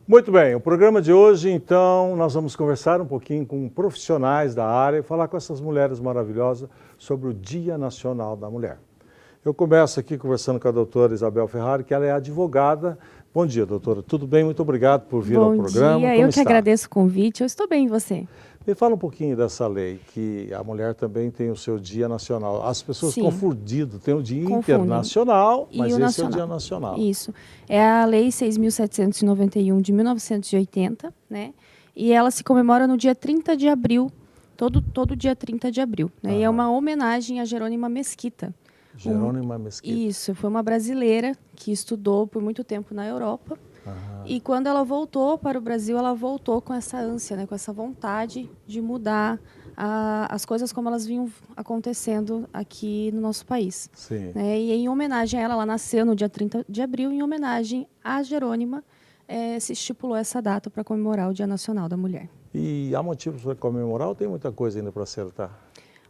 Muito bem, o programa de hoje, então, nós vamos conversar um pouquinho com profissionais da área e falar com essas mulheres maravilhosas sobre o Dia Nacional da Mulher. Eu começo aqui conversando com a doutora Isabel Ferrari, que ela é advogada. Bom dia, doutora. Tudo bem? Muito obrigado por vir ao programa. Bom dia, eu que agradeço o convite. Eu estou bem, e você? Me fala um pouquinho dessa lei, que a mulher também tem o seu Dia Nacional. As pessoas Sim. confundindo, tem o Dia Confundem. Internacional, E mas o esse nacional. é o Dia Nacional. Isso. É a Lei 6.791 de 1980, né? E ela se comemora no dia 30 de abril, todo dia 30 de abril. Né? E é uma homenagem a Jerônima Mesquita. Jerônima Mesquita. Isso, foi uma brasileira que estudou por muito tempo na Europa. E quando ela voltou para o Brasil, ela voltou com essa ânsia, né, com essa vontade de mudar as coisas como elas vinham acontecendo aqui no nosso país. Sim. Né? E em homenagem a ela, ela nasceu no dia 30 de abril, em homenagem a Jerônima, se estipulou essa data para comemorar o Dia Nacional da Mulher. E há motivos para comemorar ou tem muita coisa ainda para acertar?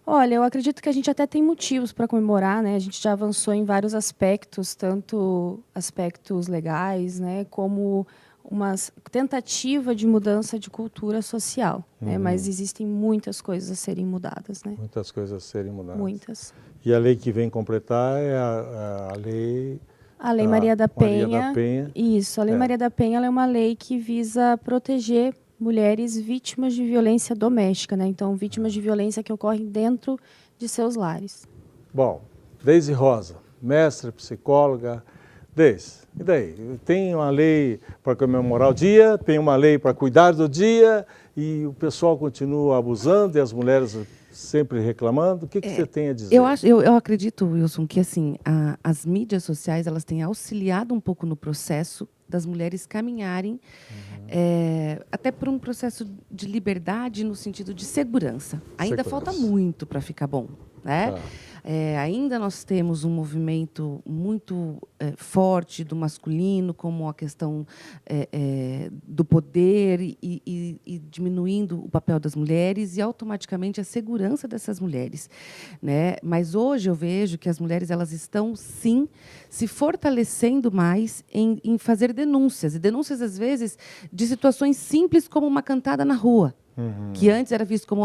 Olha, eu acredito que a gente até tem motivos para comemorar, né? A gente já avançou em vários aspectos, tanto aspectos legais, né, como uma tentativa de mudança de cultura social, né? Mas existem muitas coisas a serem mudadas, né? Muitas coisas a serem mudadas. Muitas. E a lei que vem completar é a lei... A Lei Maria da Penha. Maria da Penha. Isso, a Lei Maria da Penha ela é uma lei que visa proteger mulheres vítimas de violência doméstica, né? Então, vítimas de violência que ocorrem dentro de seus lares. Bom, Deise Rosa, mestre, psicóloga. Deise, e daí? Tem uma lei para comemorar o dia, tem uma lei para cuidar do dia e o pessoal continua abusando e as mulheres sempre reclamando. O que você tem a dizer? Eu acredito, Wilson, que assim, as mídias sociais elas têm auxiliado um pouco no processo das mulheres caminharem até por um processo de liberdade no sentido de segurança. Ainda falta muito para ficar bom, né? Tá. Ainda nós temos um movimento muito forte do masculino, como a questão do poder e diminuindo o papel das mulheres e automaticamente a segurança dessas mulheres, né? Mas hoje eu vejo que as mulheres elas estão sim se fortalecendo mais em fazer denúncias, e denúncias às vezes de situações simples como uma cantada na rua. Que antes era visto como,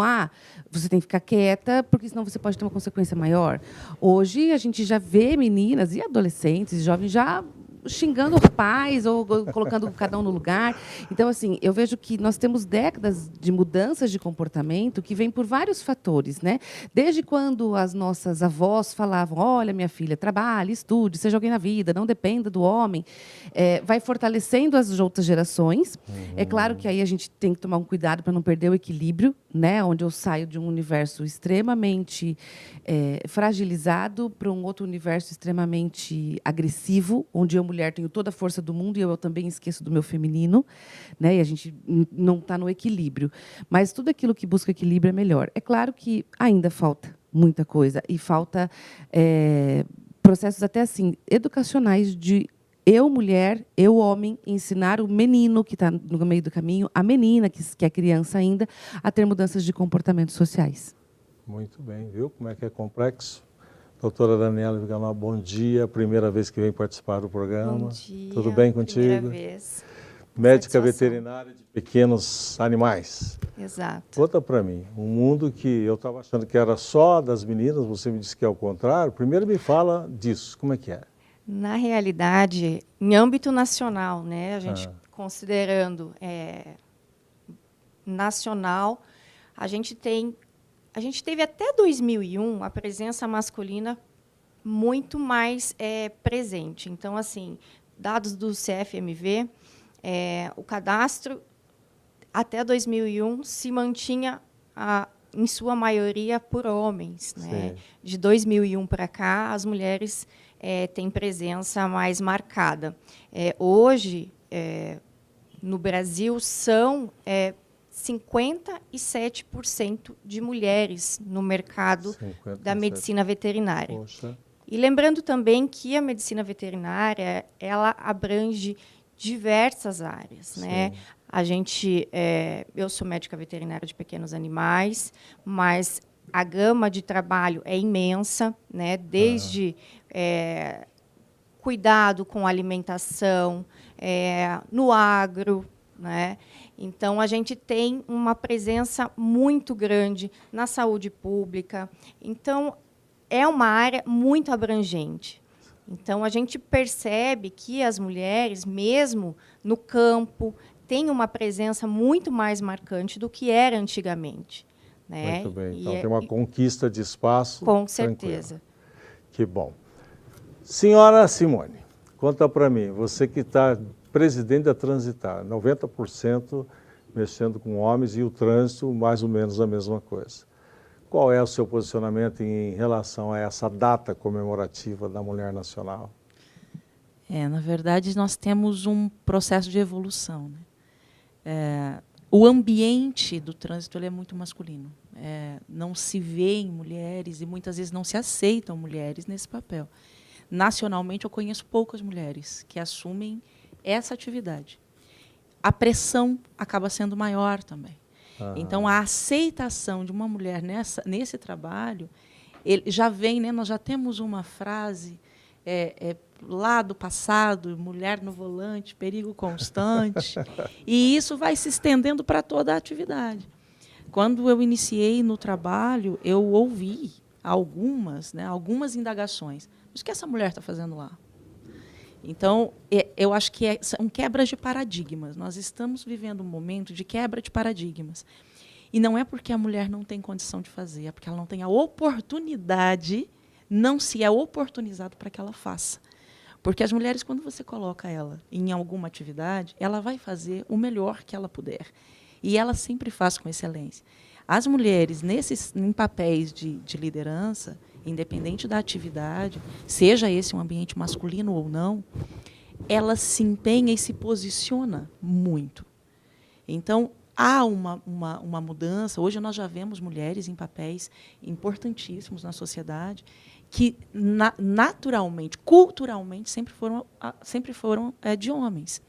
você tem que ficar quieta, porque senão você pode ter uma consequência maior. Hoje, a gente já vê meninas e adolescentes, jovens, já xingando o rapaz ou colocando cada um no lugar. Então, assim, eu vejo que nós temos décadas de mudanças de comportamento que vêm por vários fatores, né? Desde quando as nossas avós falavam, olha, minha filha, trabalhe, estude, seja alguém na vida, não dependa do homem, vai fortalecendo as outras gerações. É claro que aí a gente tem que tomar um cuidado para não perder o equilíbrio, né? Onde eu saio de um universo extremamente fragilizado para um outro universo extremamente agressivo, onde eu, mulher, tenho toda a força do mundo e eu também esqueço do meu feminino, né? E a gente não está no equilíbrio. Mas tudo aquilo que busca equilíbrio é melhor. É claro que ainda falta muita coisa e falta processos até assim educacionais de eu, mulher, eu, homem, ensinar o menino que está no meio do caminho, a menina, que é criança ainda, a ter mudanças de comportamentos sociais. Muito bem, viu como é que é complexo? Doutora Daniela Viganó, bom dia. Primeira vez que vem participar do programa. Bom dia. Tudo bem contigo? Primeira vez. Médica veterinária de pequenos animais. Exato. Conta para mim, um mundo que eu estava achando que era só das meninas, você me disse que é o contrário. Primeiro me fala disso, como é que é? Na realidade, em âmbito nacional, né, a gente considerando nacional, a gente teve até 2001 a presença masculina muito mais presente. Então, assim, dados do CFMV, o cadastro até 2001 se mantinha em sua maioria por homens, né? De 2001 para cá, as mulheres têm presença mais marcada. Hoje, no Brasil, são 57% de mulheres no mercado da medicina veterinária. Poxa. E lembrando também que a medicina veterinária ela abrange diversas áreas, né? Eu sou médica veterinária de pequenos animais, mas a gama de trabalho é imensa, né? Desde cuidado com alimentação, no agro, né? Então, a gente tem uma presença muito grande na saúde pública. Então, é uma área muito abrangente. Então, a gente percebe que as mulheres, mesmo no campo, têm uma presença muito mais marcante do que era antigamente, né? Muito bem. Então, tem uma conquista de espaço. Com tranquila. certeza. Que bom. Senhora Simone, conta para mim, você que está presidente da Transitar, 90% mexendo com homens e o trânsito mais ou menos a mesma coisa. Qual é o seu posicionamento em relação a essa data comemorativa da Mulher Nacional? Na verdade, nós temos um processo de evolução, né? O ambiente do trânsito ele é muito masculino. Não se vê em mulheres e muitas vezes não se aceitam mulheres nesse papel. Nacionalmente, eu conheço poucas mulheres que assumem essa atividade. A pressão acaba sendo maior também. Então, a aceitação de uma mulher nesse trabalho, ele já vem, né, nós já temos uma frase lá do passado, mulher no volante, perigo constante, e isso vai se estendendo para toda a atividade. Quando eu iniciei no trabalho, eu ouvi algumas indagações. Mas o que essa mulher está fazendo lá? Então, eu acho que são quebras de paradigmas. Nós estamos vivendo um momento de quebra de paradigmas. E não é porque a mulher não tem condição de fazer, é porque ela não tem a oportunidade, não se é oportunizado para que ela faça. Porque as mulheres, quando você coloca ela em alguma atividade, ela vai fazer o melhor que ela puder. E ela sempre faz com excelência. As mulheres, em papéis de liderança, independente da atividade, seja esse um ambiente masculino ou não, ela se empenha e se posiciona muito. Então, há uma mudança. Hoje nós já vemos mulheres em papéis importantíssimos na sociedade que, naturalmente, culturalmente, sempre foram de homens.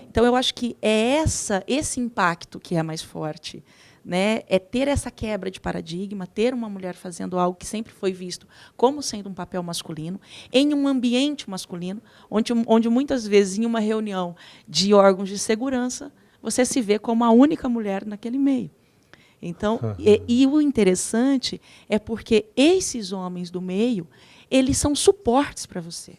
Então, eu acho que é esse impacto que é mais forte, né? É ter essa quebra de paradigma, ter uma mulher fazendo algo que sempre foi visto como sendo um papel masculino, em um ambiente masculino, onde muitas vezes, em uma reunião de órgãos de segurança, você se vê como a única mulher naquele meio. Então, e o interessante é porque esses homens do meio, eles são suportes para você.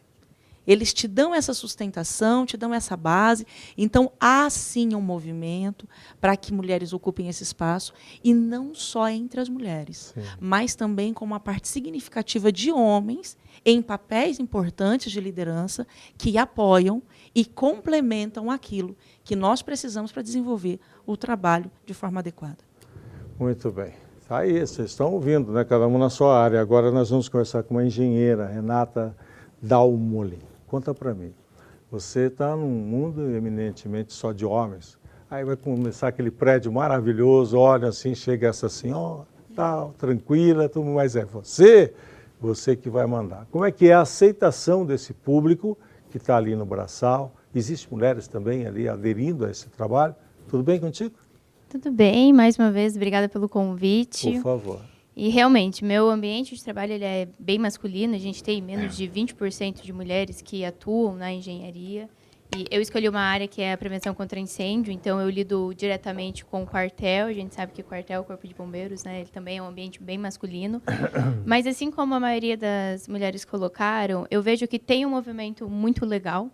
Eles te dão essa sustentação, te dão essa base. Então, há, sim, um movimento para que mulheres ocupem esse espaço, e não só entre as mulheres, mas também com uma parte significativa de homens em papéis importantes de liderança que apoiam e complementam aquilo que nós precisamos para desenvolver o trabalho de forma adequada. Muito bem. Tá aí, vocês estão ouvindo, né? Cada um na sua área. Agora nós vamos conversar com uma engenheira, Renata Dalmolin. Conta para mim, você está num mundo eminentemente só de homens, aí vai começar aquele prédio maravilhoso, olha assim, chega essa senhora, tal, tranquila, tudo, mas é você que vai mandar. Como é que é a aceitação desse público que está ali no braçal? Existem mulheres também ali aderindo a esse trabalho? Tudo bem contigo? Tudo bem, mais uma vez, obrigada pelo convite. Por favor. E realmente, meu ambiente de trabalho ele é bem masculino, a gente tem menos de 20% de mulheres que atuam na engenharia. E eu escolhi uma área que é a prevenção contra incêndio, então eu lido diretamente com o quartel. A gente sabe que o quartel, o Corpo de Bombeiros, né, ele também é um ambiente bem masculino. Mas assim como a maioria das mulheres colocaram, eu vejo que tem um movimento muito legal.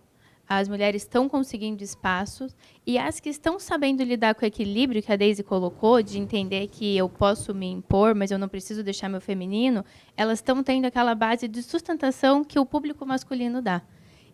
As mulheres estão conseguindo espaços, e as que estão sabendo lidar com o equilíbrio que a Deise colocou, de entender que eu posso me impor, mas eu não preciso deixar meu feminino, elas estão tendo aquela base de sustentação que o público masculino dá.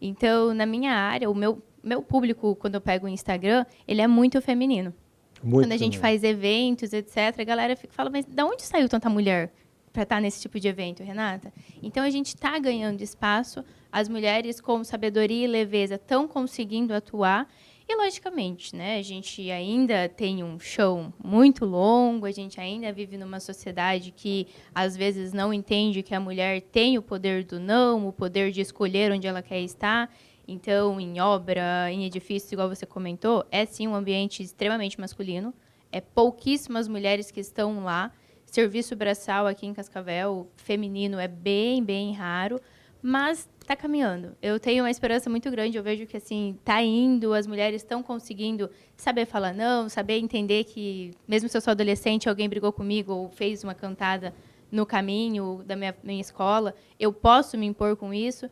Então, na minha área, o meu público, quando eu pego o Instagram, ele é muito feminino. Muito quando a gente faz eventos, etc., a galera fala, mas de onde saiu tanta mulher para estar nesse tipo de evento, Renata? Então, a gente está ganhando espaço, as mulheres com sabedoria e leveza estão conseguindo atuar, e, logicamente, né, a gente ainda tem um chão muito longo, a gente ainda vive numa sociedade que, às vezes, não entende que a mulher tem o poder do não, o poder de escolher onde ela quer estar. Então, em obra, em edifício, igual você comentou, é, sim, um ambiente extremamente masculino, é pouquíssimas mulheres que estão lá. Serviço braçal aqui em Cascavel, feminino, é bem, bem raro, mas está caminhando. Eu tenho uma esperança muito grande, eu vejo que assim está indo, as mulheres estão conseguindo saber falar não, saber entender que, mesmo se eu sou adolescente, alguém brigou comigo ou fez uma cantada no caminho da minha escola, eu posso me impor com isso.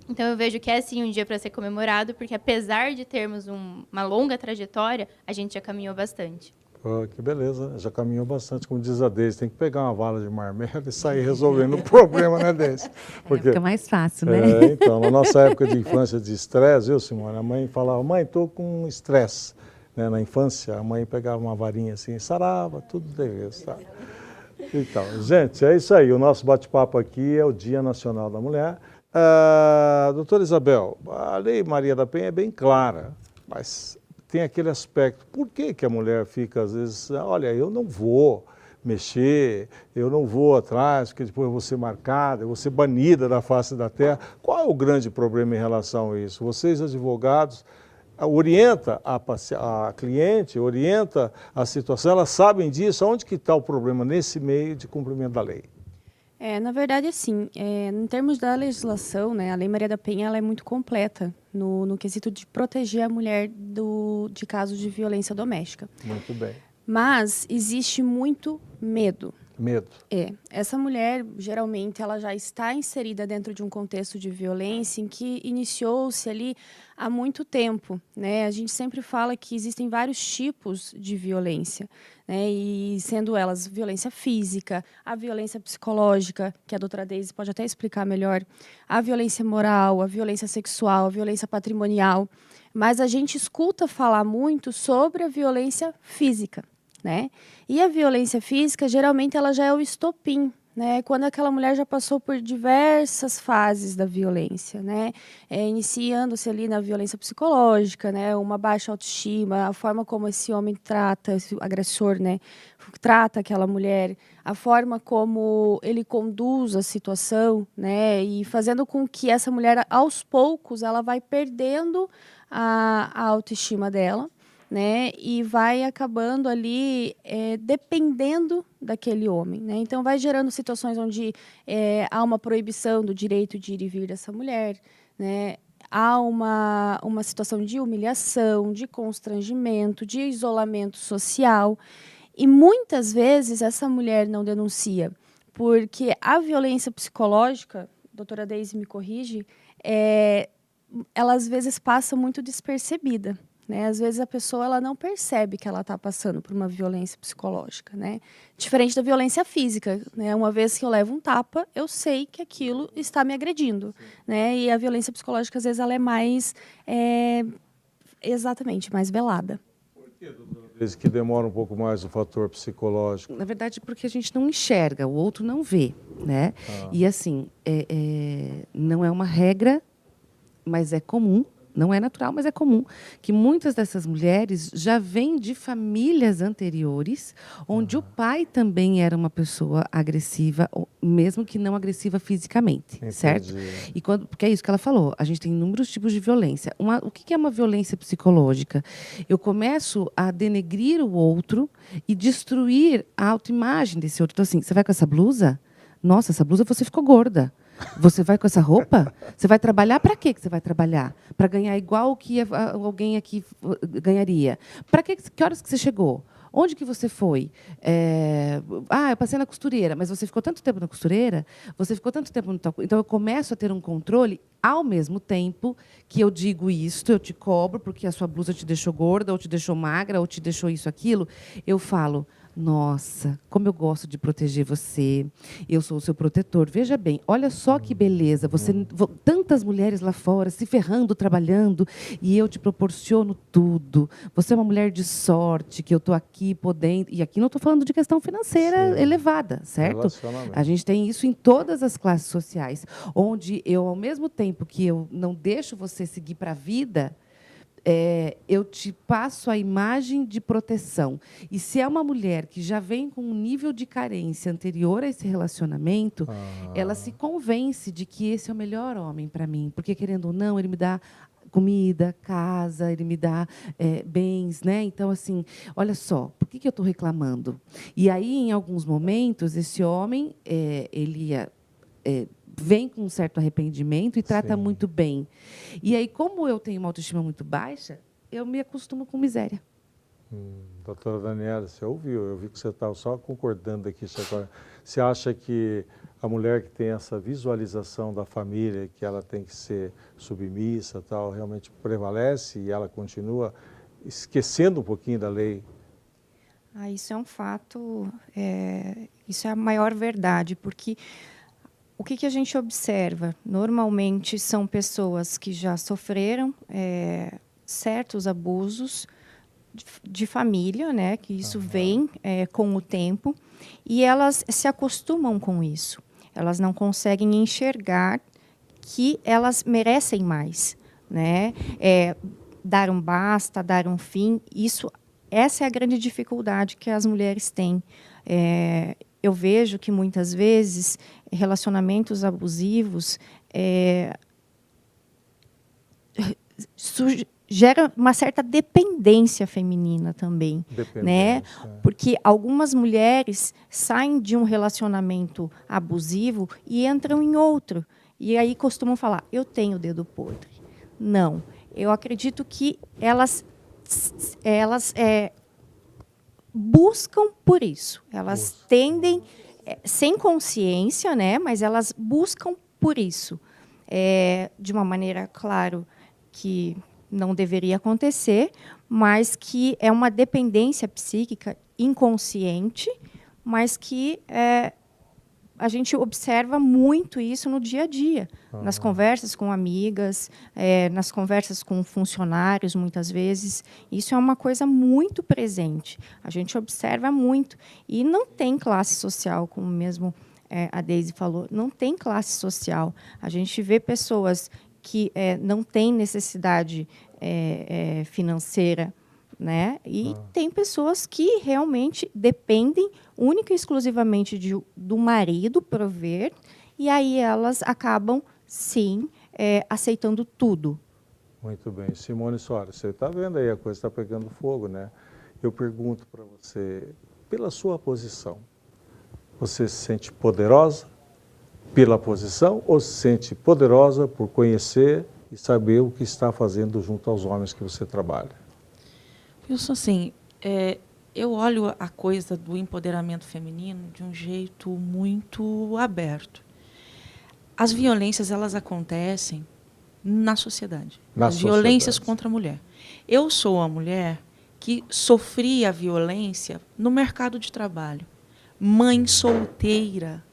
Então, eu vejo que é, sim, um dia para ser comemorado, porque, apesar de termos uma longa trajetória, a gente já caminhou bastante. Pô, que beleza, já caminhou bastante, como diz a Deise, tem que pegar uma vala de marmelo e sair resolvendo o problema, né, Deise? Porque fica mais fácil, né? Então, na nossa época de infância de estresse, viu, Simone? A mãe falava, mãe, estou com estresse. Né? Na infância, a mãe pegava uma varinha assim, sarava, tudo de vez, tá? Então, gente, é isso aí, o nosso bate-papo aqui é o Dia Nacional da Mulher. Doutora Isabel, a Lei Maria da Penha é bem clara, mas tem aquele aspecto, por que a mulher fica às vezes, olha, eu não vou mexer, eu não vou atrás, porque depois eu vou ser marcada, eu vou ser banida da face da terra. Qual é o grande problema em relação a isso? Vocês, advogados, orienta a cliente, orienta a situação, elas sabem disso, onde que está o problema nesse meio de cumprimento da lei? Na verdade, assim, em termos da legislação, né, a Lei Maria da Penha ela é muito completa no quesito de proteger a mulher de casos de violência doméstica. Muito bem. Mas existe muito medo. Medo. Essa mulher, geralmente, ela já está inserida dentro de um contexto de violência em que iniciou-se ali há muito tempo, né? A gente sempre fala que existem vários tipos de violência, né? E sendo elas violência física, a violência psicológica, que a doutora Deise pode até explicar melhor, a violência moral, a violência sexual, a violência patrimonial, mas a gente escuta falar muito sobre a violência física. Né? E a violência física, geralmente, ela já é o estopim, né? Quando aquela mulher já passou por diversas fases da violência, né? Iniciando-se ali na violência psicológica, né? Uma baixa autoestima, a forma como esse homem trata, esse agressor, né? Trata aquela mulher, a forma como ele conduz a situação, né? E fazendo com que essa mulher, aos poucos, ela vai perdendo a autoestima dela, né, e vai acabando ali dependendo daquele homem, né? Então vai gerando situações onde há uma proibição do direito de ir e vir dessa mulher, né? Há uma situação de humilhação, de constrangimento, de isolamento social, e muitas vezes essa mulher não denuncia, porque a violência psicológica, a doutora Deise me corrige, ela às vezes passa muito despercebida. Né? Às vezes a pessoa ela não percebe que ela está passando por uma violência psicológica, né? Diferente da violência física, né? Uma vez que eu levo um tapa, eu sei que aquilo está me agredindo, né? E a violência psicológica às vezes ela é mais, exatamente, mais velada. Por que, doutora Deise, que demora um pouco mais o fator psicológico? Na verdade, porque a gente não enxerga, o outro não vê, né? E assim, não é uma regra, mas é comum. Não é natural, mas é comum que muitas dessas mulheres já vêm de famílias anteriores, onde o pai também era uma pessoa agressiva, mesmo que não agressiva fisicamente, entendi. Certo? E porque é isso que ela falou, a gente tem inúmeros tipos de violência. O que é uma violência psicológica? Eu começo a denegrir o outro e destruir a autoimagem desse outro. Então, assim, você vai com essa blusa? Nossa, essa blusa você ficou gorda. Você vai com essa roupa? Você vai trabalhar para quê que você vai trabalhar? Para ganhar igual o que alguém aqui ganharia. Para que horas que você chegou? Onde que você foi? Eu passei na costureira. Mas você ficou tanto tempo na costureira? Você ficou tanto tempo no tal... Então, eu começo a ter um controle ao mesmo tempo que eu digo isto, eu te cobro porque a sua blusa te deixou gorda, ou te deixou magra, ou te deixou isso, aquilo. Eu falo... Nossa, como eu gosto de proteger você. Eu sou o seu protetor. Veja bem, olha só que beleza. Tantas mulheres lá fora se ferrando, trabalhando, e eu te proporciono tudo. Você é uma mulher de sorte, que eu estou aqui podendo... E aqui não estou falando de questão financeira elevada, certo? A gente tem isso em todas as classes sociais, onde eu, ao mesmo tempo que eu não deixo você seguir para a vida... eu te passo a imagem de proteção. E se é uma mulher que já vem com um nível de carência anterior a esse relacionamento, ela se convence de que esse é o melhor homem para mim. Porque, querendo ou não, ele me dá comida, casa, ele me dá bens, né? Então, assim, olha só, por que eu estou reclamando? E aí, em alguns momentos, esse homem, ele ia... vem com um certo arrependimento e trata Sim. muito bem. E aí, como eu tenho uma autoestima muito baixa, eu me acostumo com miséria. Doutora Daniela, você ouviu? Eu vi que você estava só concordando aqui. Você acha que a mulher que tem essa visualização da família, que ela tem que ser submissa, tal, realmente prevalece e ela continua esquecendo um pouquinho da lei? Isso é um fato, isso é a maior verdade, porque o que a gente observa? Normalmente são pessoas que já sofreram certos abusos de família, né? Que isso vem com o tempo, e elas se acostumam com isso. Elas não conseguem enxergar que elas merecem mais, né? Dar um basta, dar um fim, essa é a grande dificuldade que as mulheres têm. Eu vejo que, muitas vezes, relacionamentos abusivos gera uma certa dependência feminina também, né? Porque algumas mulheres saem de um relacionamento abusivo e entram em outro. E aí costumam falar, eu tenho dedo podre. Não. Eu acredito que elas buscam por isso. Elas tendem, sem consciência, né? Mas elas buscam por isso. De uma maneira, claro, que não deveria acontecer, mas que é uma dependência psíquica inconsciente, mas que a gente observa muito isso no dia a dia, nas conversas com amigas, nas conversas com funcionários, muitas vezes. Isso é uma coisa muito presente. A gente observa muito. E não tem classe social, como mesmo a Deise falou, não tem classe social. A gente vê pessoas que não têm necessidade financeira, né? E tem pessoas que realmente dependem única e exclusivamente do marido prover, e aí elas acabam, sim, aceitando tudo. Muito bem. Simone Soares, você está vendo aí, a coisa está pegando fogo, né? Eu pergunto para você, pela sua posição, você se sente poderosa pela posição ou se sente poderosa por conhecer e saber o que está fazendo junto aos homens que você trabalha? Eu sou assim, eu olho a coisa do empoderamento feminino de um jeito muito aberto. As violências, elas acontecem na sociedade. As violências contra a mulher. Eu sou uma mulher que sofria violência no mercado de trabalho. Mãe solteira.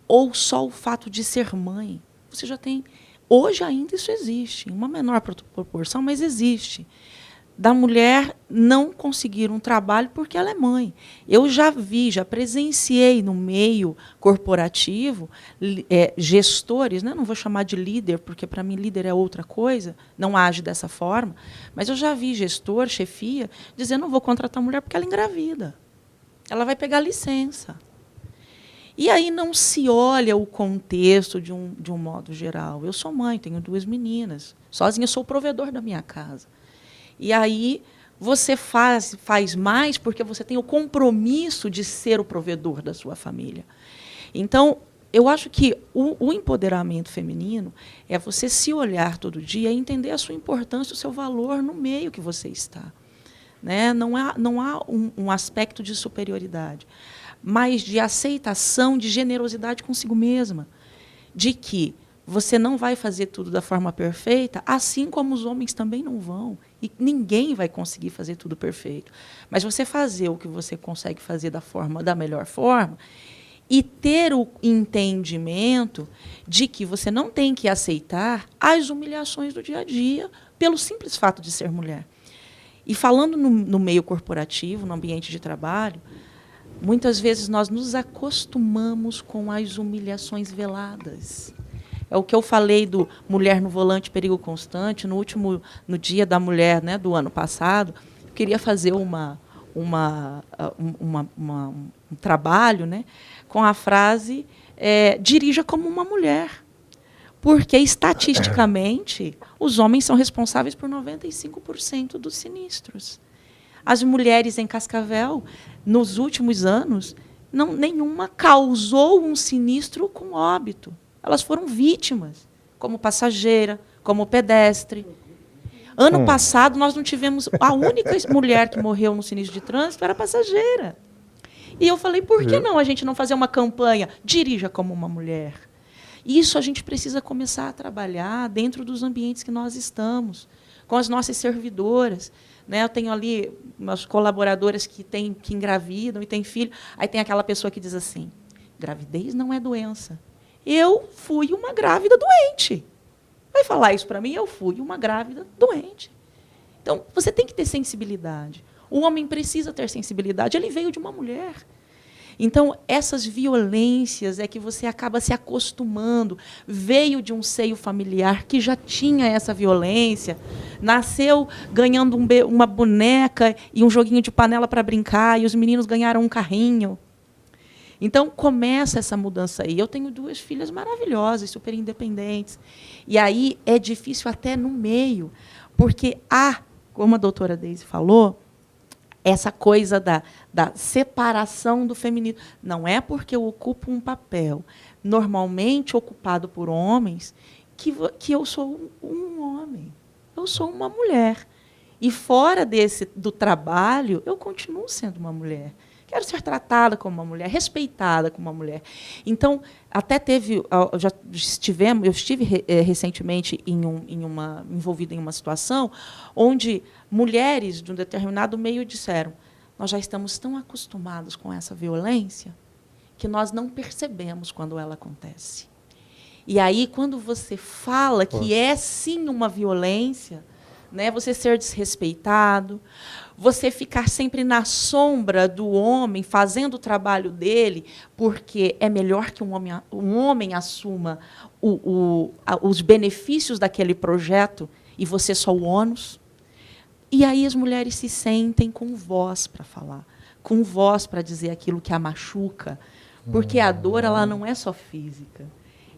Ou só o fato de ser mãe. Você já tem... Hoje ainda isso existe, em uma menor proporção, mas existe. Da mulher não conseguir um trabalho porque ela é mãe. Eu já presenciei no meio corporativo gestores, né? Não vou chamar de líder, porque para mim líder é outra coisa, não age dessa forma, mas eu já vi gestor, chefia, dizendo não vou contratar mulher porque ela engravida. Ela vai pegar licença. E aí não se olha o contexto de um modo geral. Eu sou mãe, tenho 2 meninas, sozinha sou o provedor da minha casa. E aí você faz mais porque você tem o compromisso de ser o provedor da sua família. Então, eu acho que o empoderamento feminino é você se olhar todo dia e entender a sua importância, o seu valor no meio que você está. Né? Não há um aspecto de superioridade, mas de aceitação, de generosidade consigo mesma, de que você não vai fazer tudo da forma perfeita, assim como os homens também não vão. E ninguém vai conseguir fazer tudo perfeito. Mas você fazer o que você consegue fazer da melhor forma e ter o entendimento de que você não tem que aceitar as humilhações do dia a dia pelo simples fato de ser mulher. E falando no meio corporativo, no ambiente de trabalho, muitas vezes nós nos acostumamos com as humilhações veladas. É o que eu falei do Mulher no Volante, Perigo Constante, no Dia da Mulher, né, do ano passado. Eu queria fazer um trabalho, né, com a frase dirija como uma mulher. Porque, estatisticamente, os homens são responsáveis por 95% dos sinistros. As mulheres em Cascavel, nos últimos anos, nenhuma causou um sinistro com óbito. Elas foram vítimas, como passageira, como pedestre. Ano passado, nós não tivemos... A única mulher que morreu no sinistro de trânsito era passageira. E eu falei, por que não a gente não fazer uma campanha? Dirija como uma mulher. Isso a gente precisa começar a trabalhar dentro dos ambientes que nós estamos, com as nossas servidoras. Né? Eu tenho ali umas colaboradoras que engravidam e têm filho. Aí tem aquela pessoa que diz assim, gravidez não é doença. Eu fui uma grávida doente. Vai falar isso para mim? Eu fui uma grávida doente. Então, você tem que ter sensibilidade. O homem precisa ter sensibilidade. Ele veio de uma mulher. Então, essas violências é que você acaba se acostumando. Veio de um seio familiar que já tinha essa violência, nasceu ganhando uma boneca e um joguinho de panela para brincar, e os meninos ganharam um carrinho. Então, começa essa mudança aí. Eu tenho 2 filhas maravilhosas, super independentes. E aí é difícil até no meio, porque como a doutora Deise falou, essa coisa da separação do feminino. Não é porque eu ocupo um papel normalmente ocupado por homens que eu sou um homem. Eu sou uma mulher. E fora do trabalho, eu continuo sendo uma mulher. Quero ser tratada como uma mulher, respeitada como uma mulher. Então, até eu estive recentemente envolvida em uma situação onde mulheres de um determinado meio disseram: nós já estamos tão acostumados com essa violência que nós não percebemos quando ela acontece. E aí, quando você fala que é sim uma violência, né, você ser desrespeitado, você ficar sempre na sombra do homem, fazendo o trabalho dele, porque é melhor que um homem assuma os benefícios daquele projeto e você só o ônus. E aí as mulheres se sentem com voz para falar, com voz para dizer aquilo que a machuca, porque a dor ela não é só física,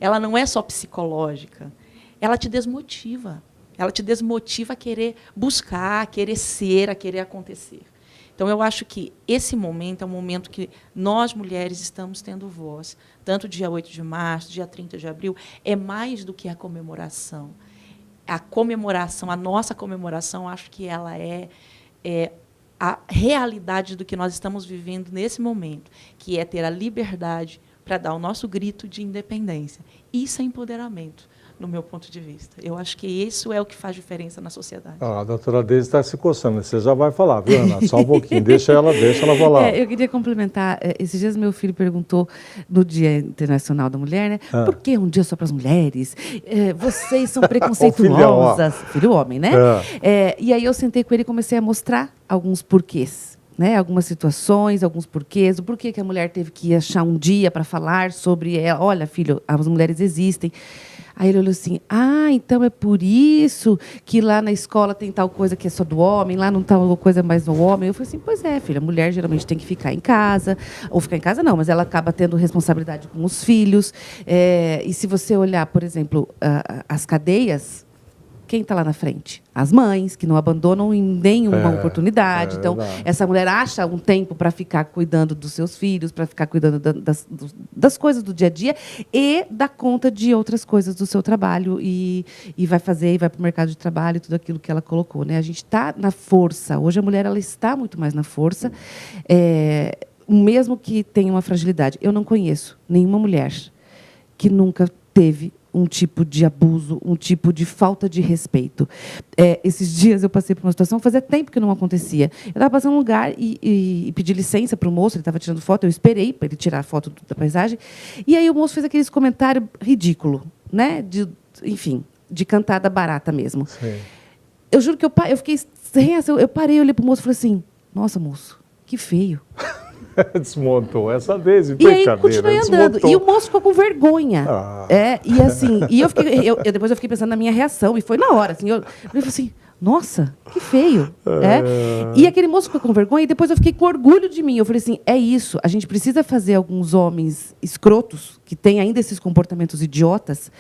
ela não é só psicológica, ela te desmotiva. Ela te desmotiva a querer buscar, a querer ser, a querer acontecer. Então, eu acho que esse momento é um momento que nós, mulheres, estamos tendo voz. Tanto dia 8 de março, dia 30 de abril, é mais do que a comemoração. A comemoração, a nossa comemoração, acho que ela é a realidade do que nós estamos vivendo nesse momento, que é ter a liberdade para dar o nosso grito de independência. Isso é empoderamento, no meu ponto de vista. Eu acho que isso é o que faz diferença na sociedade. A doutora Deise está se coçando, você já vai falar, viu, Ana? Só um pouquinho, deixa ela falar. Eu queria complementar. Esses dias meu filho perguntou, no Dia Internacional da Mulher, né? Por que um dia só para as mulheres? Vocês são preconceituosas. Filho homem, né? E aí eu sentei com ele e comecei a mostrar alguns porquês. Né, algumas situações, alguns porquês, o porquê que a mulher teve que achar um dia para falar sobre ela. Olha, filho, as mulheres existem. Aí ele olhou assim, então é por isso que lá na escola tem tal coisa que é só do homem, lá não tal coisa mais do homem. Eu falei assim, pois é, filha, a mulher geralmente tem que ficar em casa, ou ficar em casa não, mas ela acaba tendo responsabilidade com os filhos. E se você olhar, por exemplo, as cadeias, quem está lá na frente? As mães, que não abandonam em nenhuma oportunidade. Então, essa mulher acha um tempo para ficar cuidando dos seus filhos, para ficar cuidando das coisas do dia a dia e dá conta de outras coisas do seu trabalho e vai para o mercado de trabalho, tudo aquilo que ela colocou. Né? A gente está na força. Hoje, a mulher ela está muito mais na força, mesmo que tenha uma fragilidade. Eu não conheço nenhuma mulher que nunca teve um tipo de abuso, um tipo de falta de respeito. Esses dias eu passei por uma situação, fazia tempo que não acontecia. Eu estava passando um lugar e pedi licença para o moço, ele estava tirando foto, eu esperei para ele tirar a foto da paisagem, e aí o moço fez aquele comentário ridículo, né? Enfim, de cantada barata mesmo. Sim. Eu juro que eu fiquei sem reação. Eu parei, olhei para o moço e falei assim, nossa, moço, que feio. Desmontou essa vez, e aí continuei andando. E o moço ficou com vergonha. E assim, depois eu fiquei pensando na minha reação, e foi na hora. Assim, eu falei assim, nossa, que feio. E aquele moço ficou com vergonha, e depois eu fiquei com orgulho de mim. Eu falei assim, é isso, a gente precisa fazer alguns homens escrotos, que têm ainda esses comportamentos idiotas,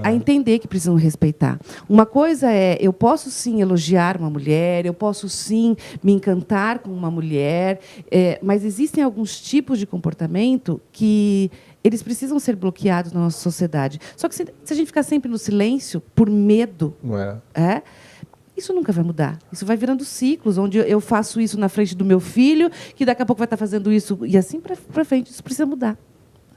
a entender que precisam respeitar. Uma coisa eu posso sim elogiar uma mulher, eu posso sim me encantar com uma mulher, mas existem alguns tipos de comportamento que eles precisam ser bloqueados na nossa sociedade. Só que se a gente ficar sempre no silêncio, por medo, Não é? isso nunca vai mudar. Isso vai virando ciclos, onde eu faço isso na frente do meu filho, que daqui a pouco vai estar fazendo isso, e assim para frente. Isso precisa mudar.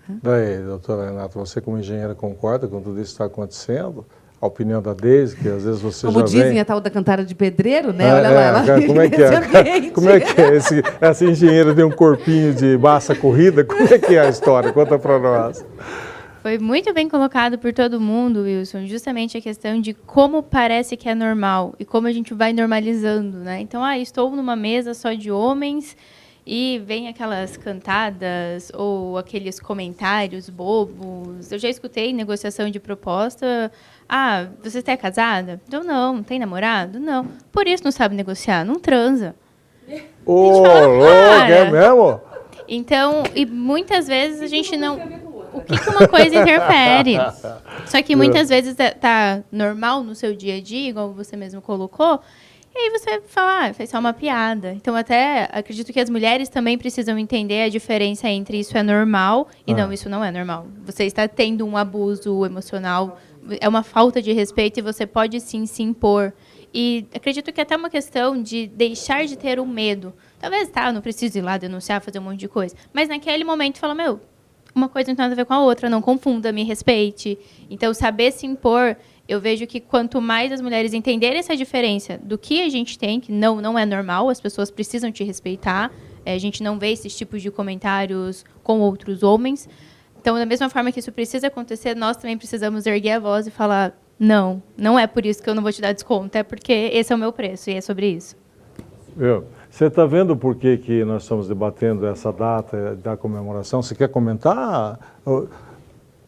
Daí, doutora Renata, você como engenheira concorda com tudo isso que está acontecendo? A opinião da Deise, que às vezes você Como já dizem, vem... a tal da cantada de pedreiro, né? Olha lá, ela como é que nesse é? ambiente. Como é que é? Essa engenheira tem um corpinho de massa corrida? Como é que é a história? Conta para nós. Foi muito bem colocado por todo mundo, Wilson, justamente a questão de como parece que é normal e como a gente vai normalizando, né? Então, estou numa mesa só de homens e vem aquelas cantadas ou aqueles comentários bobos. Eu já escutei negociação de proposta. Você está casada? Eu não. Tem namorado? Não. Por isso não sabe negociar, não transa. Louco, é mesmo? Então, e muiais vezes a gente não... O que uma coisa interfere? Só que muitas vezes tá normal no seu dia a dia, igual você mesmo colocou, e aí você fala, fez só uma piada. Então, até acredito que as mulheres também precisam entender a diferença entre isso é normal e não, isso não é normal. Você está tendo um abuso emocional, é uma falta de respeito e você pode sim se impor. E acredito que é até uma questão de deixar de ter o medo. Talvez, não preciso ir lá denunciar, fazer um monte de coisa. Mas naquele momento, fala, uma coisa não tem nada a ver com a outra, não confunda, me respeite. Então, saber se impor, eu vejo que quanto mais as mulheres entenderem essa diferença do que a gente tem, que não é normal, as pessoas precisam te respeitar, a gente não vê esses tipos de comentários com outros homens. Então, da mesma forma que isso precisa acontecer, nós também precisamos erguer a voz e falar, não é por isso que eu não vou te dar desconto, é porque esse é o meu preço e é sobre isso. Você está vendo por que nós estamos debatendo essa data da comemoração? Você quer comentar?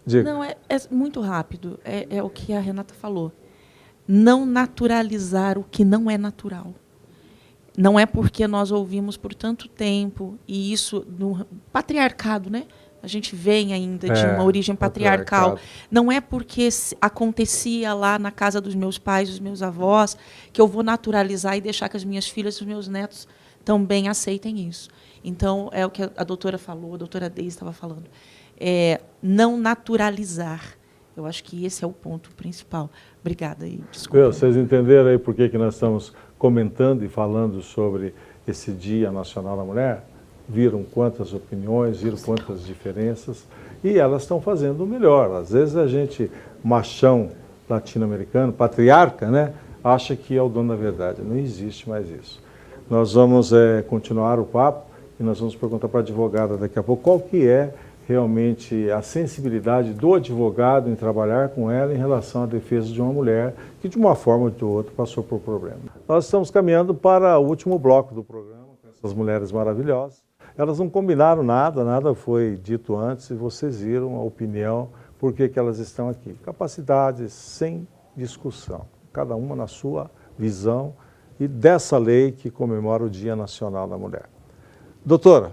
Diga. Não, é muito rápido. É o que a Renata falou. Não naturalizar o que não é natural. Não é porque nós ouvimos por tanto tempo, e isso no patriarcado, né? A gente vem ainda de uma origem patriarcal. Não é porque acontecia lá na casa dos meus pais, dos meus avós, que eu vou naturalizar e deixar que as minhas filhas e os meus netos também aceitem isso. Então, é o que a doutora falou, a doutora Deise estava falando. Não naturalizar. Eu acho que esse é o ponto principal. Obrigada. E desculpa. Vocês entenderam aí por que nós estamos comentando e falando sobre esse Dia Nacional da Mulher? Viram quantas opiniões, viram quantas diferenças, e elas estão fazendo o melhor. Às vezes a gente, machão latino-americano, patriarca, né, acha que é o dono da verdade. Não existe mais isso. Nós vamos continuar o papo e nós vamos perguntar para a advogada daqui a pouco qual que é realmente a sensibilidade do advogado em trabalhar com ela em relação à defesa de uma mulher que, de uma forma ou de outra, passou por problema. Nós estamos caminhando para o último bloco do programa, com essas mulheres maravilhosas. Elas não combinaram nada foi dito antes, e vocês viram a opinião, por que elas estão aqui. Capacidades sem discussão, cada uma na sua visão, e dessa lei que comemora o Dia Nacional da Mulher. Doutora,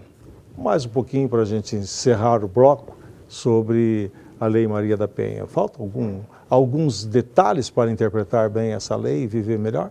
mais um pouquinho para a gente encerrar o bloco sobre a Lei Maria da Penha. Faltam alguns detalhes para interpretar bem essa lei e viver melhor?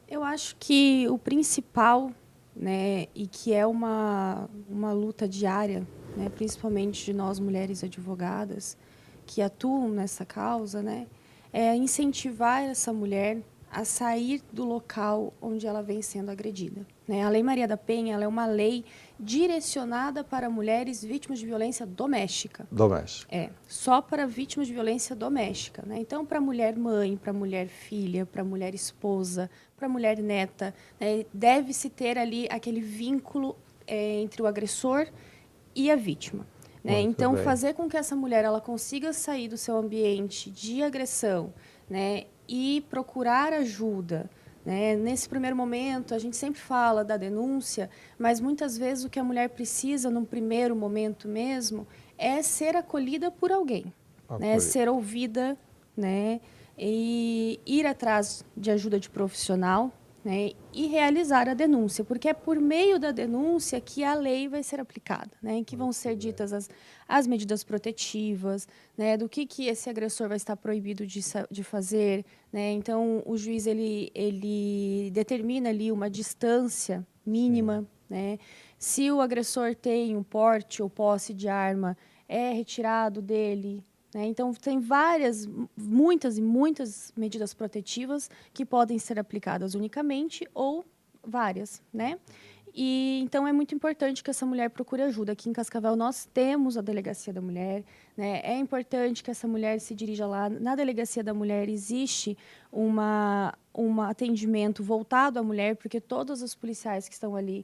Eu acho que o principal, né, e que é uma luta diária, né, principalmente de nós mulheres advogadas que atuam nessa causa, né, é incentivar essa mulher a sair do local onde ela vem sendo agredida, né? A Lei Maria da Penha, ela é uma lei direcionada para mulheres vítimas de violência doméstica. Doméstica. Só para vítimas de violência doméstica, né? Então, para mulher mãe, para mulher filha, para mulher esposa, para mulher neta, né, deve-se ter ali aquele vínculo entre o agressor e a vítima. Né? Então, fazer com que essa mulher ela consiga sair do seu ambiente de agressão, né, e procurar ajuda. Né? Nesse primeiro momento, a gente sempre fala da denúncia, mas muitas vezes o que a mulher precisa, num primeiro momento mesmo, é ser acolhida por alguém, né? Ser ouvida, né? E ir atrás de ajuda de profissional, né? E realizar a denúncia, porque é por meio da denúncia que a lei vai ser aplicada, né? Em que vão ser ditas as medidas protetivas, né? Do que esse agressor vai estar proibido de fazer, né? Então, o juiz ele determina ali uma distância mínima, né? Se o agressor tem um porte ou posse de arma, é retirado dele, né? Então, tem muitas medidas protetivas que podem ser aplicadas unicamente ou várias, né? E, então, é muito importante que essa mulher procure ajuda. Aqui em Cascavel, nós temos a Delegacia da Mulher, né? É importante que essa mulher se dirija lá. Na Delegacia da Mulher existe um atendimento voltado à mulher, porque todos os policiais que estão ali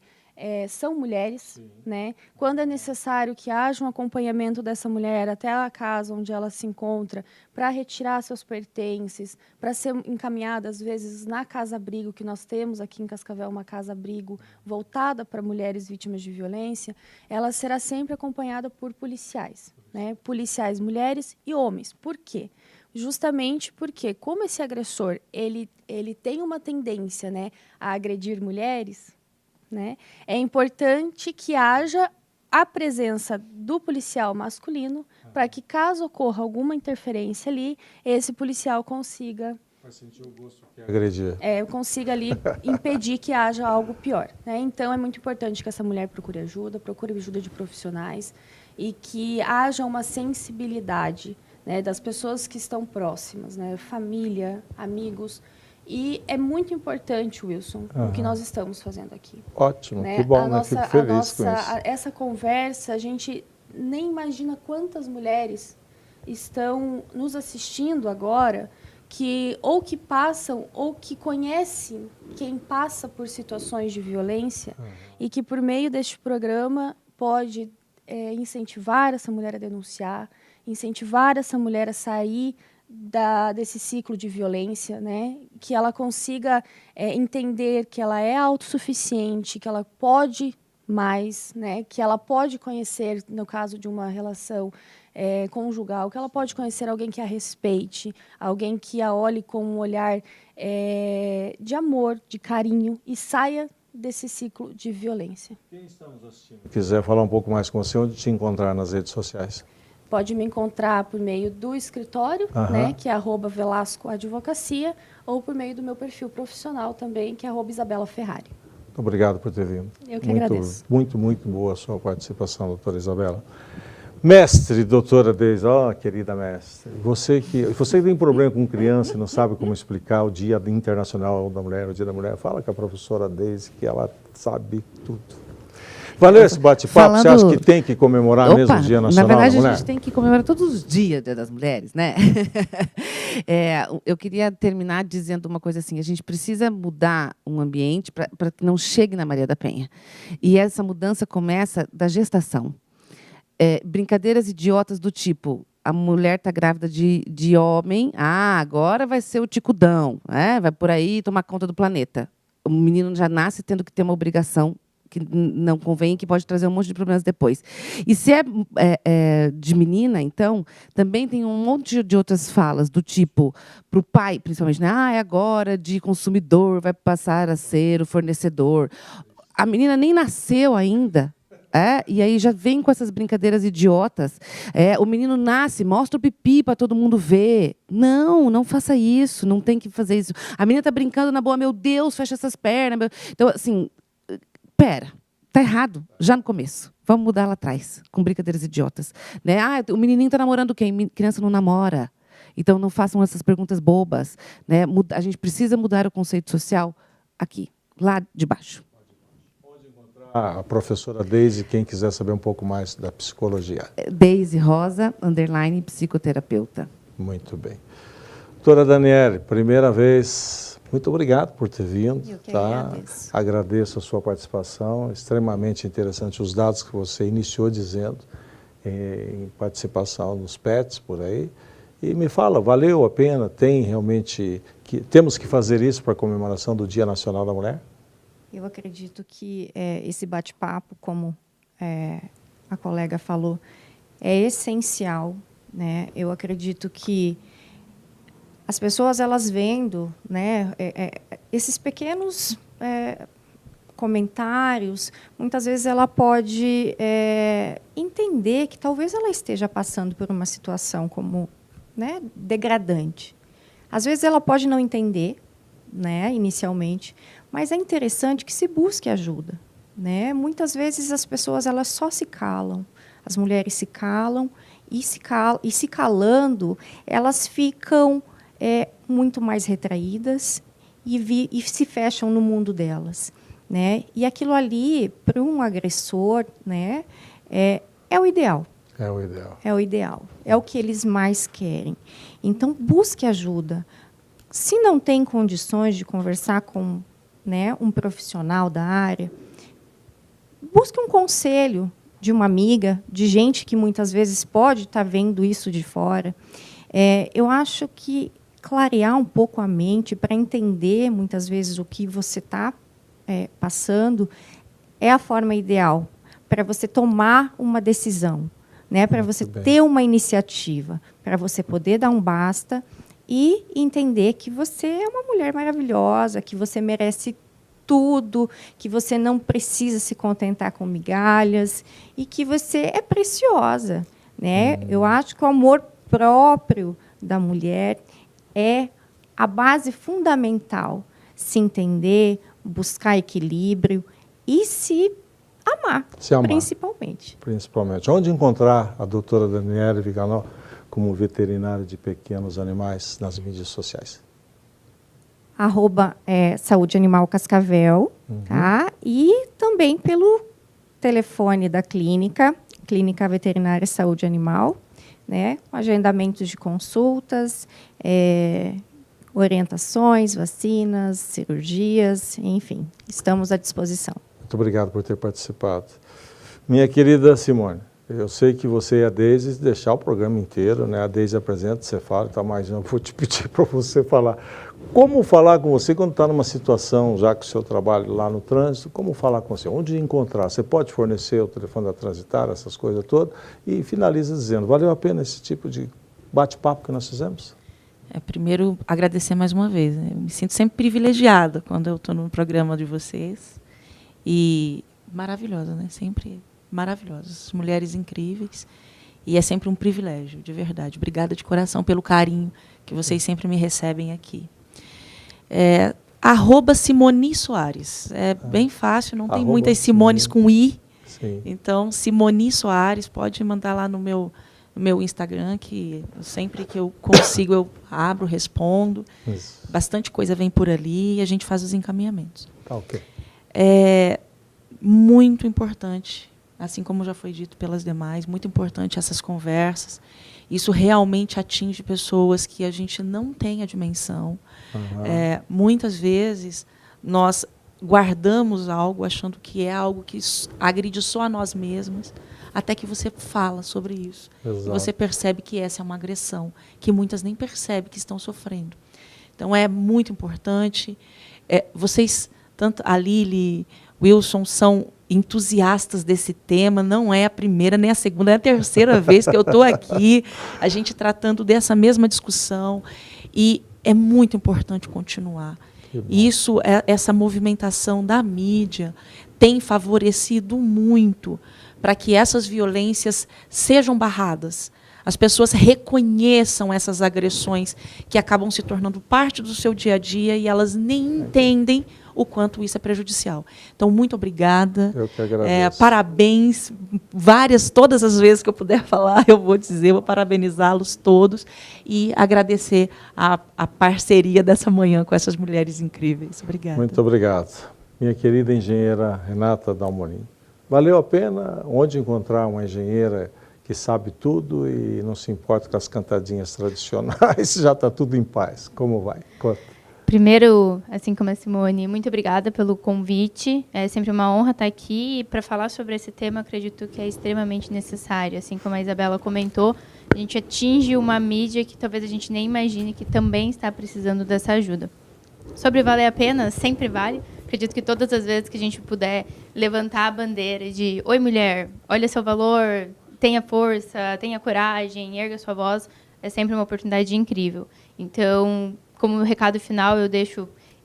são mulheres, né? Quando é necessário que haja um acompanhamento dessa mulher até a casa onde ela se encontra, para retirar seus pertences, para ser encaminhada, às vezes, na casa-abrigo, que nós temos aqui em Cascavel, uma casa-abrigo voltada para mulheres vítimas de violência, ela será sempre acompanhada por policiais, né? Policiais mulheres e homens. Por quê? Justamente porque, como esse agressor ele tem uma tendência, né, a agredir mulheres, né, é importante que haja a presença do policial masculino para que, caso ocorra alguma interferência ali, esse policial consiga agredir. Consiga ali impedir que haja algo pior, né? Então, é muito importante que essa mulher procure ajuda de profissionais e que haja uma sensibilidade, né, das pessoas que estão próximas, né, família, amigos. E é muito importante, Wilson, o que nós estamos fazendo aqui. Ótimo, né? que bom, né? Fico feliz com isso. Essa conversa, a gente nem imagina quantas mulheres estão nos assistindo agora que passam ou que conhecem quem passa por situações de violência e que, por meio deste programa, pode incentivar essa mulher a denunciar, incentivar essa mulher a sair desse ciclo de violência, né? Que ela consiga entender que ela é autossuficiente, que ela pode mais, né? Que ela pode conhecer, no caso de uma relação conjugal, que ela pode conhecer alguém que a respeite, alguém que a olhe com um olhar de amor, de carinho, e saia desse ciclo de violência. Quem está nos assistindo? Quiser falar um pouco mais com você, onde te encontrar nas redes sociais? Pode me encontrar por meio do escritório, né, que é @Velasco Advocacia, ou por meio do meu perfil profissional também, que é @Isabela Ferrari. Muito obrigado por ter vindo. Eu que agradeço. Muito boa a sua participação, doutora Isabela. Mestre, doutora Deise, querida mestre, você que tem problema com criança e não sabe como explicar o Dia Internacional da Mulher, o Dia da Mulher, fala com a professora Deise, que ela sabe tudo. Valeu esse bate-papo? Você acha que tem que comemorar mesmo o Dia Nacional da Mulher? Na verdade, a gente tem que comemorar todos os dias Dia das Mulheres, né? Eu queria terminar dizendo uma coisa assim, a gente precisa mudar um ambiente para que não chegue na Maria da Penha. E essa mudança começa da gestação. Brincadeiras idiotas do tipo, a mulher está grávida de homem, agora vai ser o ticudão, vai por aí tomar conta do planeta. O menino já nasce tendo que ter uma obrigação que não convém, que pode trazer um monte de problemas depois. E se é de menina, então, também tem um monte de outras falas, do tipo, para o pai, principalmente, né? É agora de consumidor, vai passar a ser o fornecedor. A menina nem nasceu ainda. E aí já vem com essas brincadeiras idiotas. O menino nasce, mostra o pipi para todo mundo ver. Não faça isso, não tem que fazer isso. A menina está brincando na boa, meu Deus, fecha essas pernas. Então, assim, pera, tá errado, já no começo. Vamos mudar lá atrás, com brincadeiras idiotas. Né? O menininho está namorando quem? Criança não namora. Então, não façam essas perguntas bobas. Né? A gente precisa mudar o conceito social aqui, lá de baixo. A professora Deise, quem quiser saber um pouco mais da psicologia. Deise Rosa, _ psicoterapeuta. Muito bem. Doutora Daniele, primeira vez, muito obrigado por ter vindo. Eu que agradeço. Agradeço a sua participação, extremamente interessante os dados que você iniciou dizendo em participação nos PETs por aí. E me fala, valeu a pena? Temos que fazer isso para a comemoração do Dia Nacional da Mulher? Eu acredito que esse bate-papo, como a colega falou, é essencial, né? Eu acredito que as pessoas, elas vendo, né, esses pequenos comentários, muitas vezes ela pode entender que talvez ela esteja passando por uma situação como, né, degradante. Às vezes ela pode não entender, né, inicialmente, mas é interessante que se busque ajuda, né? Muitas vezes as pessoas, elas só se calam, As mulheres se calam e se calando, elas ficam muito mais retraídas e se fecham no mundo delas, né? E aquilo ali, para um agressor, né, é o ideal. É o ideal. É o ideal. É o que eles mais querem. Então, busque ajuda. Se não tem condições de conversar com, né, um profissional da área, busque um conselho de uma amiga, de gente que muitas vezes pode estar vendo isso de fora. Eu acho que clarear um pouco a mente para entender, muitas vezes, o que você está passando é a forma ideal para você tomar uma decisão, né? Para você ter uma iniciativa, para você poder dar um basta e entender que você é uma mulher maravilhosa, que você merece tudo, que você não precisa se contentar com migalhas e que você é preciosa, né? Eu acho que o amor próprio da mulher é a base fundamental. Se entender, buscar equilíbrio e se amar, principalmente. Principalmente. Onde encontrar a doutora Daniele Viganò como veterinária de pequenos animais nas mídias sociais? @Saúde Animal Cascavel, tá? E também pelo telefone da Clínica Veterinária Saúde Animal, né? Agendamentos de consultas, orientações, vacinas, cirurgias, enfim, estamos à disposição. Muito obrigado por ter participado. Minha querida Simone, eu sei que você e a Deise deixar o programa inteiro, né? A Deise apresenta, você fala, tá, mas eu vou te pedir para você falar. Como falar com você quando está numa situação, já que o seu trabalho lá no trânsito, como falar com você? Onde encontrar? Você pode fornecer o telefone da Transitar, essas coisas todas, e finaliza dizendo, valeu a pena esse tipo de bate-papo que nós fizemos? Primeiro, agradecer mais uma vez. Né? Eu me sinto sempre privilegiada quando eu estou no programa de vocês. E maravilhosa, né? Sempre maravilhosas. Mulheres incríveis. E é sempre um privilégio, de verdade. Obrigada de coração pelo carinho que vocês sempre me recebem aqui. @Simoni Soares. É bem fácil, não tem muitas Simones com I. Sim. Então, Simoni Soares, pode mandar lá no meu Instagram, que sempre que eu consigo, eu abro, respondo. Isso. Bastante coisa vem por ali e a gente faz os encaminhamentos. Tá, ok. É muito importante, assim como já foi dito pelas demais, muito importante essas conversas. Isso realmente atinge pessoas que a gente não tem a dimensão. Muitas vezes, nós guardamos algo achando que é algo que agride só a nós mesmas, até que você fala sobre isso. Exato. E você percebe que essa é uma agressão, que muitas nem percebem que estão sofrendo. Então, é muito importante. Vocês, tanto a Lili, Wilson, são entusiastas desse tema. Não é a primeira, nem a segunda, nem a terceira vez que eu estou aqui, a gente tratando dessa mesma discussão. E é muito importante continuar. Isso, essa movimentação da mídia tem favorecido muito para que essas violências sejam barradas. As pessoas reconheçam essas agressões que acabam se tornando parte do seu dia a dia e elas nem entendem o quanto isso é prejudicial. Então, muito obrigada. Eu que agradeço. Parabéns. Todas as vezes que eu puder falar, eu vou dizer, vou parabenizá-los todos e agradecer a parceria dessa manhã com essas mulheres incríveis. Obrigada. Muito obrigado. Minha querida engenheira Renata Dalmolin. Valeu a pena? Onde encontrar uma engenheira que sabe tudo e não se importa com as cantadinhas tradicionais, já está tudo em paz. Como vai? Conta. Primeiro, assim como a Simone, muito obrigada pelo convite. É sempre uma honra estar aqui para falar sobre esse tema. Acredito que é extremamente necessário. Assim como a Isabela comentou, a gente atinge uma mídia que talvez a gente nem imagine que também está precisando dessa ajuda. Sobre valer a pena, sempre vale. Acredito que todas as vezes que a gente puder levantar a bandeira de "Oi, mulher, olha seu valor, tenha força, tenha coragem, erga sua voz", é sempre uma oportunidade incrível. Então, como recado final,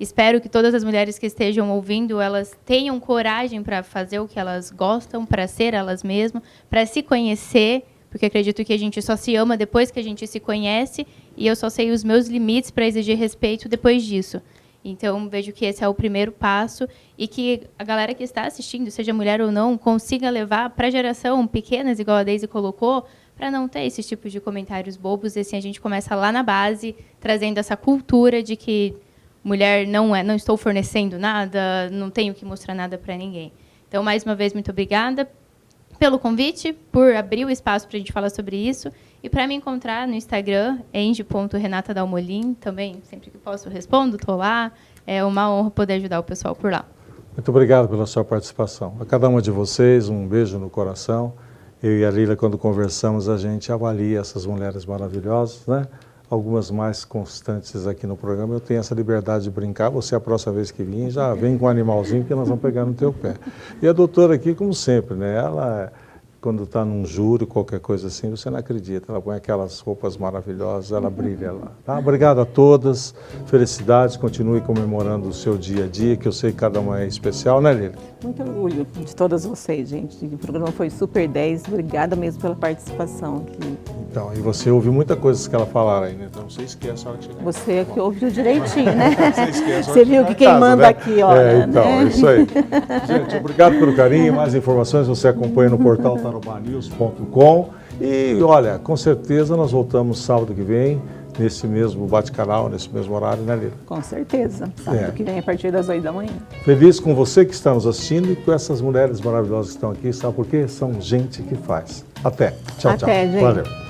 espero que todas as mulheres que estejam ouvindo, elas tenham coragem para fazer o que elas gostam, para ser elas mesmas, para se conhecer, porque acredito que a gente só se ama depois que a gente se conhece, e eu só sei os meus limites para exigir respeito depois disso. Então, vejo que esse é o primeiro passo e que a galera que está assistindo, seja mulher ou não, consiga levar para a geração pequenas, igual a Deise colocou, para não ter esses tipos de comentários bobos. E assim a gente começa lá na base, trazendo essa cultura de que mulher não estou fornecendo nada, não tenho que mostrar nada para ninguém. Então, mais uma vez, muito obrigada pelo convite, por abrir o espaço para a gente falar sobre isso. E para me encontrar no Instagram, eng.renatadalmolin, também, sempre que posso, respondo, estou lá. É uma honra poder ajudar o pessoal por lá. Muito obrigado pela sua participação. A cada uma de vocês, um beijo no coração. Eu e a Lília, quando conversamos, a gente avalia essas mulheres maravilhosas, né? Algumas mais constantes aqui no programa. Eu tenho essa liberdade de brincar. Você, a próxima vez que vir, já vem com um animalzinho que nós vamos pegar no teu pé. E a doutora aqui, como sempre, né? Ela, quando está num júri, qualquer coisa assim, você não acredita. Ela põe aquelas roupas maravilhosas, ela brilha lá. Tá? Obrigado a todas. Felicidades. Continue comemorando o seu dia a dia, que eu sei que cada uma é especial, né, Lília? Muito orgulho de todas vocês, gente. O programa foi super 10. Obrigada mesmo pela participação aqui. Então, e você ouviu muita coisa que ela falaram aí, né? Então, você esquece a hora que chegar. Você que ouviu direitinho, né? Você esquece a hora Você que viu chegar que em quem casa, manda né? aqui, olha, então, né? é isso aí. Gente, obrigado pelo carinho. Mais informações você acompanha no portal tarobanews.com. E, olha, com certeza nós voltamos sábado que vem, nesse mesmo bate-canal, nesse mesmo horário, né, Lília? Com certeza. Sábado que vem, a partir das 8 da manhã. Feliz com você que está nos assistindo e com essas mulheres maravilhosas que estão aqui. Sabe por quê? São gente que faz. Até. Tchau, Até, tchau. gente. Valeu.